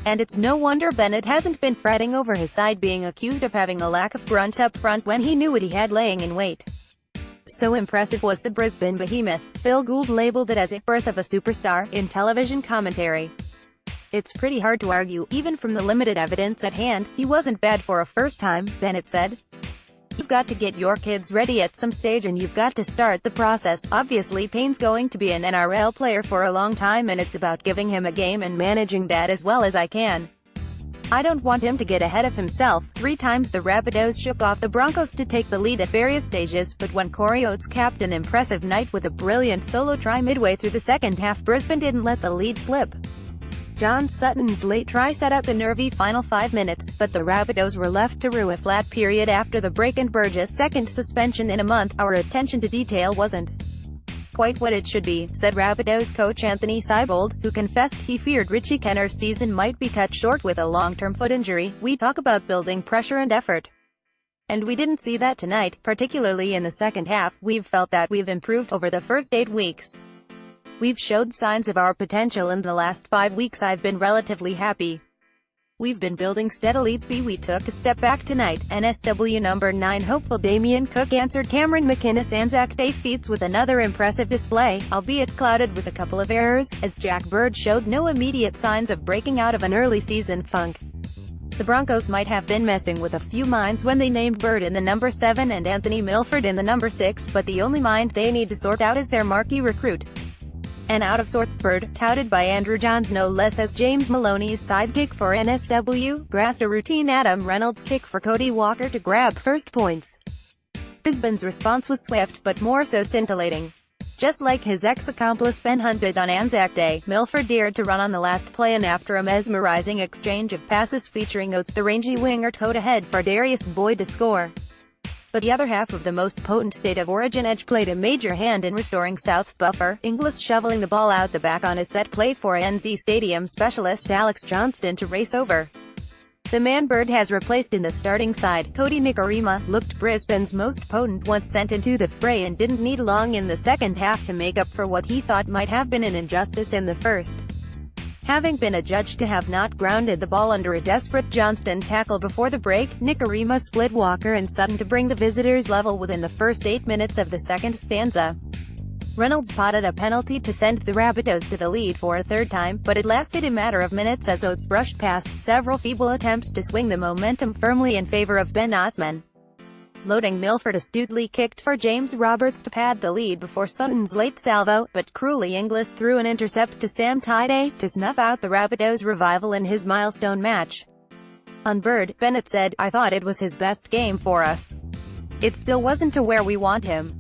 And it's no wonder Bennett hasn't been fretting over his side being accused of having a lack of grunt up front when he knew what he had laying in wait. So impressive was the Brisbane behemoth, Phil Gould labelled it as a birth of a superstar, in television commentary. It's pretty hard to argue, even from the limited evidence at hand, he wasn't bad for a first time, Bennett said. You've got to get your kids ready at some stage and you've got to start the process. Obviously Payne's going to be an NRL player for a long time and it's about giving him a game and managing that as well as I can. I don't want him to get ahead of himself. 3 times the Rabbitohs shook off the Broncos to take the lead at various stages, but when Corey Oates capped an impressive night with a brilliant solo try midway through the second half, Brisbane didn't let the lead slip. John Sutton's late try set up a nervy final 5 minutes, but the Rabbitohs were left to rue a flat period after the break and Burgess' second suspension in a month. Our attention to detail wasn't quite what it should be, said Rabbitohs coach Anthony Seibold, who confessed he feared Richie Kenner's season might be cut short with a long-term foot injury. We talk about building pressure and effort. And we didn't see that tonight, particularly in the second half. We've felt that we've improved over the first 8 weeks. We've showed signs of our potential in the last 5 weeks. I've been relatively happy. We've been building steadily. We took a step back tonight. NSW number 9 hopeful Damien Cook answered Cameron McInnes Anzac Day feats with another impressive display, albeit clouded with a couple of errors, as Jack Bird showed no immediate signs of breaking out of an early season funk. The Broncos might have been messing with a few minds when they named Bird in the number 7 and Anthony Milford in the number 6, but the only mind they need to sort out is their marquee recruit. An out-of-sorts Bird, touted by Andrew Johns no less as James Maloney's sidekick for NSW, grasped a routine Adam Reynolds kick for Cody Walker to grab first points. Brisbane's response was swift, but more so scintillating. Just like his ex-accomplice Ben Hunt did on Anzac Day, Milford dared to run on the last play and after a mesmerizing exchange of passes featuring Oates, the rangy winger towed ahead for Darius Boyd to score. But the other half of the most potent State of Origin edge played a major hand in restoring South's buffer, Inglis shoveling the ball out the back on his set play for NZ Stadium specialist Alex Johnston to race over. The man Bird has replaced in the starting side, Cody Nikorima, looked Brisbane's most potent once sent into the fray and didn't need long in the second half to make up for what he thought might have been an injustice in the first. Having been adjudged to have not grounded the ball under a desperate Johnston tackle before the break, Nikorima split Walker and Sutton to bring the visitors level within the first 8 minutes of the second stanza. Reynolds potted a penalty to send the Rabbitohs to the lead for a third time, but it lasted a matter of minutes as Oates brushed past several feeble attempts to swing the momentum firmly in favour of Bennett's men. Loading Milford astutely kicked for James Roberts to pad the lead before Sutton's late salvo, but cruelly Inglis threw an intercept to Sam Tidey to snuff out the Rabbitohs' revival in his milestone match. On Bird, Bennett said, "I thought it was his best game for us. It still wasn't to where we want him.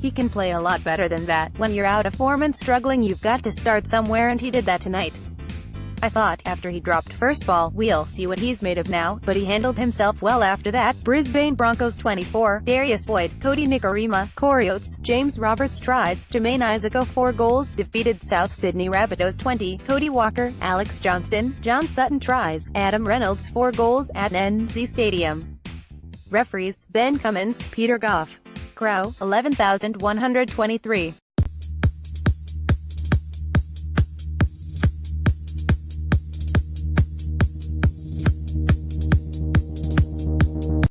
He can play a lot better than that. When you're out of form and struggling you've got to start somewhere and he did that tonight. I thought, after he dropped first ball, we'll see what he's made of now, but he handled himself well after that." Brisbane Broncos 24, Darius Boyd, Cody Nikorima, Corey Oates, James Roberts tries, Jermaine Isaaco 4 goals, defeated South Sydney Rabbitohs 20, Cody Walker, Alex Johnston, John Sutton tries, Adam Reynolds 4 goals at NZ Stadium. Referees, Ben Cummins, Peter Goff. Crow, 11,123.